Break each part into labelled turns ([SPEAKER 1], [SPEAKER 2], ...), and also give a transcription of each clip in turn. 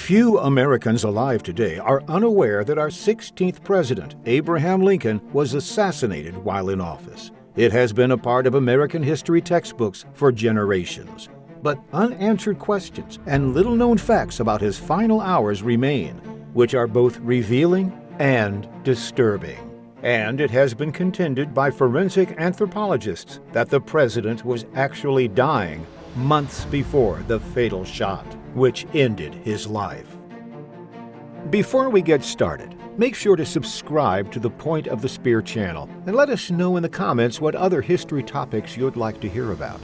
[SPEAKER 1] Few Americans alive today are unaware that our 16th president, Abraham Lincoln, was assassinated while in office. It has been a part of American history textbooks for generations. But unanswered questions and little-known facts about his final hours remain, which are both revealing and disturbing. And it has been contended by forensic anthropologists that the president was actually dying months before the fatal shot, which ended his life. Before we get started, make sure to subscribe to the Point of the Spear channel and let us know in the comments what other history topics you'd like to hear about.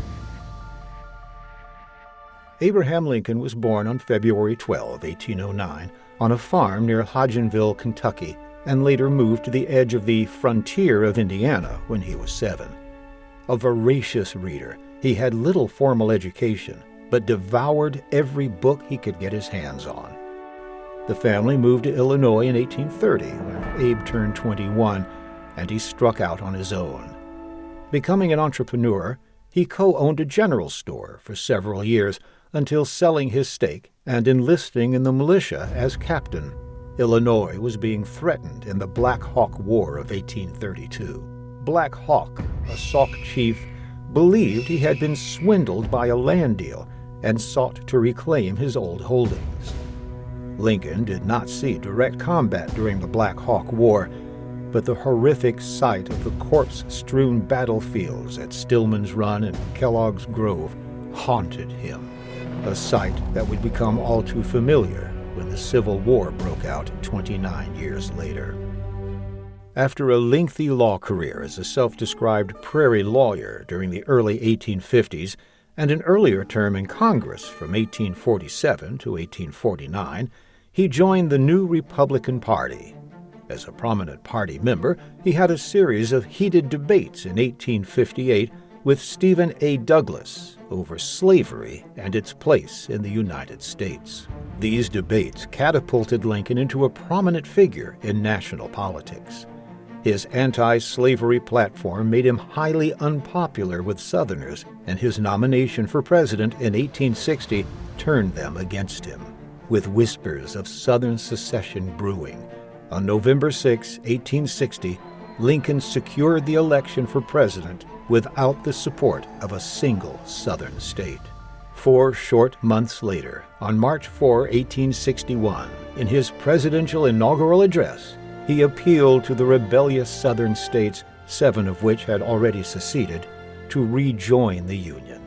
[SPEAKER 1] Abraham Lincoln was born on February 12, 1809, on a farm near Hodgenville, Kentucky, and later moved to the edge of the frontier of Indiana when he was 7. A voracious reader, he had little formal education, but devoured every book he could get his hands on. The family moved to Illinois in 1830 when Abe turned 21, and he struck out on his own. Becoming an entrepreneur, he co-owned a general store for several years until selling his stake and enlisting in the militia as captain. Illinois was being threatened in the Black Hawk War of 1832. Black Hawk, a Sauk chief, believed he had been swindled by a land deal and sought to reclaim his old holdings. Lincoln did not see direct combat during the Black Hawk War, but the horrific sight of the corpse-strewn battlefields at Stillman's Run and Kellogg's Grove haunted him, a sight that would become all too familiar when the Civil War broke out 29 years later. After a lengthy law career as a self-described prairie lawyer during the early 1850s and an earlier term in Congress from 1847 to 1849, he joined the new Republican Party. As a prominent party member, he had a series of heated debates in 1858 with Stephen A. Douglas over slavery and its place in the United States. These debates catapulted Lincoln into a prominent figure in national politics. His anti-slavery platform made him highly unpopular with Southerners, and his nomination for president in 1860 turned them against him. With whispers of Southern secession brewing, on November 6, 1860, Lincoln secured the election for president without the support of a single Southern state. 4 short months later, on March 4, 1861, in his presidential inaugural address, he appealed to the rebellious Southern states, 7 of which had already seceded, to rejoin the Union.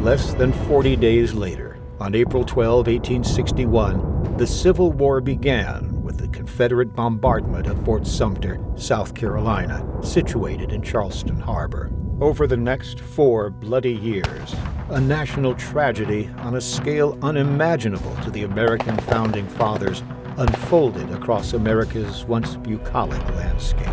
[SPEAKER 1] Less than 40 days later, on April 12, 1861, the Civil War began with the Confederate bombardment of Fort Sumter, South Carolina, situated in Charleston Harbor. Over the next 4 bloody years, a national tragedy on a scale unimaginable to the American founding fathers unfolded across America's once bucolic landscape.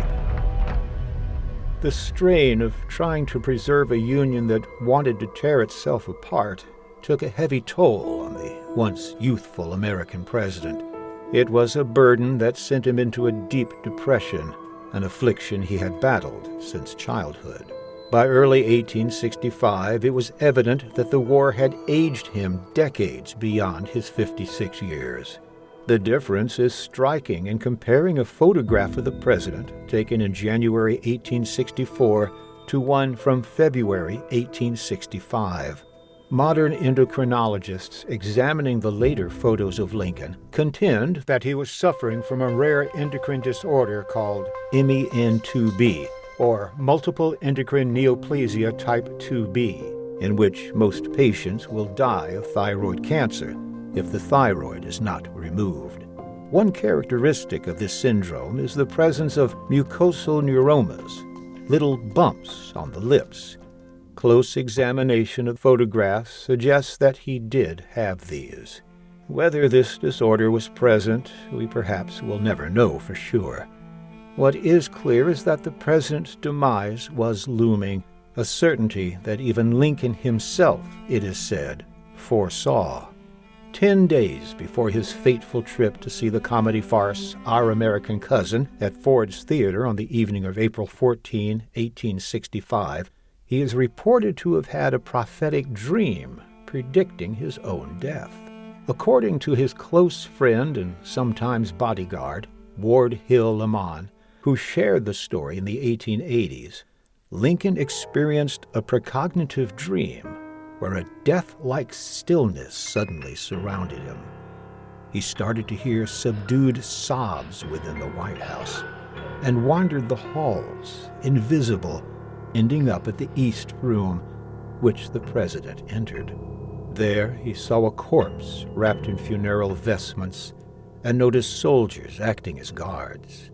[SPEAKER 1] The strain of trying to preserve a union that wanted to tear itself apart took a heavy toll on the once youthful American president. It was a burden that sent him into a deep depression, an affliction he had battled since childhood. By early 1865, it was evident that the war had aged him decades beyond his 56 years. The difference is striking in comparing a photograph of the president taken in January 1864 to one from February 1865. Modern endocrinologists examining the later photos of Lincoln contend that he was suffering from a rare endocrine disorder called MEN2B, or multiple endocrine neoplasia type 2B, in which most patients will die of thyroid cancer if the thyroid is not removed. One characteristic of this syndrome is the presence of mucosal neuromas, little bumps on the lips. Close examination of photographs suggests that he did have these. Whether this disorder was present, we perhaps will never know for sure. What is clear is that the president's demise was looming, a certainty that even Lincoln himself, it is said, foresaw. 10 days before his fateful trip to see the comedy farce Our American Cousin at Ford's Theater on the evening of April 14, 1865, he is reported to have had a prophetic dream predicting his own death. According to his close friend and sometimes bodyguard, Ward Hill Lamont, who shared the story in the 1880s, Lincoln experienced a precognitive dream where a death-like stillness suddenly surrounded him. He started to hear subdued sobs within the White House and wandered the halls, invisible, ending up at the East Room, which the president entered. There he saw a corpse wrapped in funeral vestments and noticed soldiers acting as guards.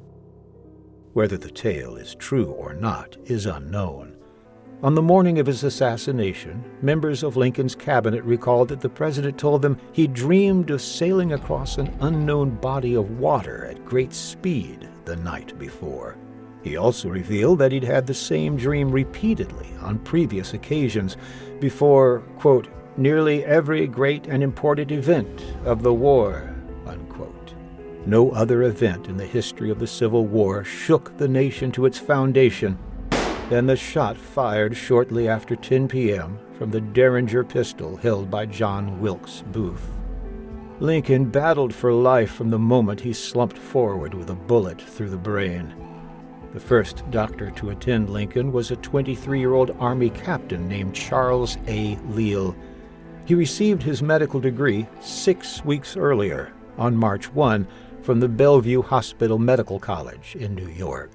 [SPEAKER 1] Whether the tale is true or not is unknown. On the morning of his assassination, members of Lincoln's cabinet recalled that the president told them he dreamed of sailing across an unknown body of water at great speed the night before. He also revealed that he'd had the same dream repeatedly on previous occasions before, quote, nearly every great and important event of the war, unquote. No other event in the history of the Civil War shook the nation to its foundation than the shot fired shortly after 10 p.m. from the Derringer pistol held by John Wilkes Booth. Lincoln battled for life from the moment he slumped forward with a bullet through the brain. The first doctor to attend Lincoln was a 23-year-old Army captain named Charles A. Leal. He received his medical degree 6 weeks earlier, on March 1, from the Bellevue Hospital Medical College in New York.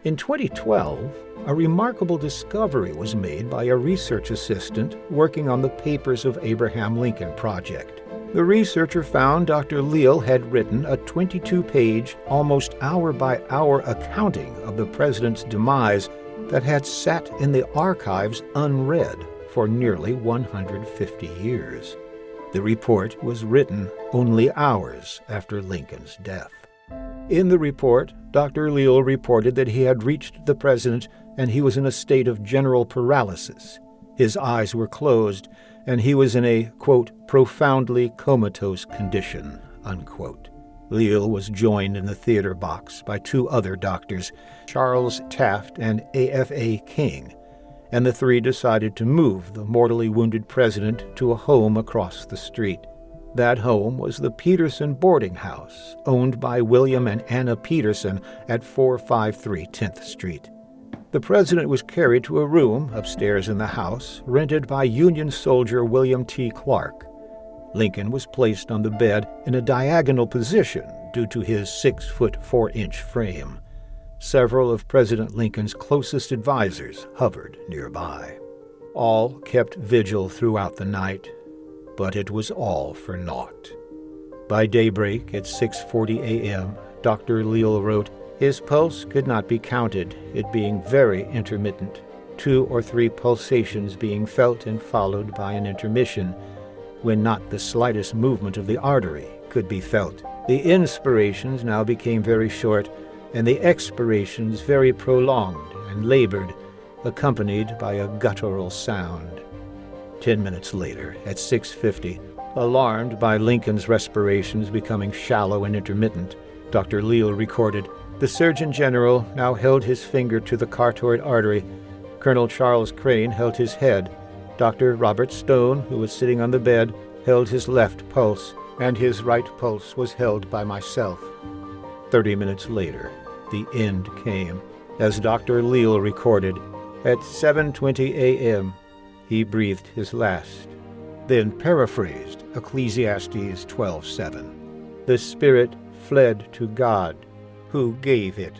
[SPEAKER 1] In 2012, a remarkable discovery was made by a research assistant working on the Papers of Abraham Lincoln project. The researcher found Dr. Leal had written a 22-page, almost hour-by-hour accounting of the president's demise that had sat in the archives unread for nearly 150 years. The report was written only hours after Lincoln's death. In the report, Dr. Leal reported that he had reached the president and he was in a state of general paralysis. His eyes were closed, and he was in a, quote, profoundly comatose condition, unquote. Leal was joined in the theater box by 2 other doctors, Charles Taft and A.F.A. King, and the 3 decided to move the mortally wounded president to a home across the street. That home was the Peterson boarding house, owned by William and Anna Peterson at 453 10th Street. The president was carried to a room upstairs in the house, rented by Union soldier William T. Clark. Lincoln was placed on the bed in a diagonal position due to his 6-foot 4-inch frame. Several of President Lincoln's closest advisors hovered nearby. All kept vigil throughout the night, but it was all for naught. By daybreak at 6:40 a.m., Dr. Leal wrote, his pulse could not be counted, it being very intermittent, 2 or 3 pulsations being felt and followed by an intermission, when not the slightest movement of the artery could be felt. The inspirations now became very short, and the expirations very prolonged and labored, accompanied by a guttural sound. 10 minutes later, at 6:50, alarmed by Lincoln's respirations becoming shallow and intermittent, Dr. Leal recorded, the Surgeon General now held his finger to the carotid artery. Colonel Charles Crane held his head. Dr. Robert Stone, who was sitting on the bed, held his left pulse, and his right pulse was held by myself. 30 minutes later, the end came. As Dr. Leal recorded, at 7:20 a.m., he breathed his last, then paraphrased Ecclesiastes 12:7. The spirit fled to God, who gave it.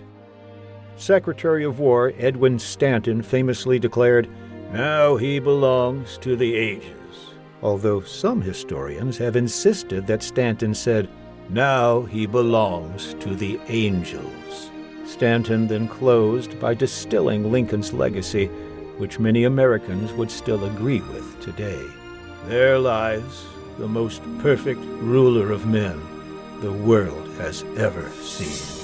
[SPEAKER 1] Secretary of War Edwin Stanton famously declared, now he belongs to the ages, although some historians have insisted that Stanton said, now he belongs to the angels. Stanton then closed by distilling Lincoln's legacy, which many Americans would still agree with today. There lies the most perfect ruler of men the world has ever seen.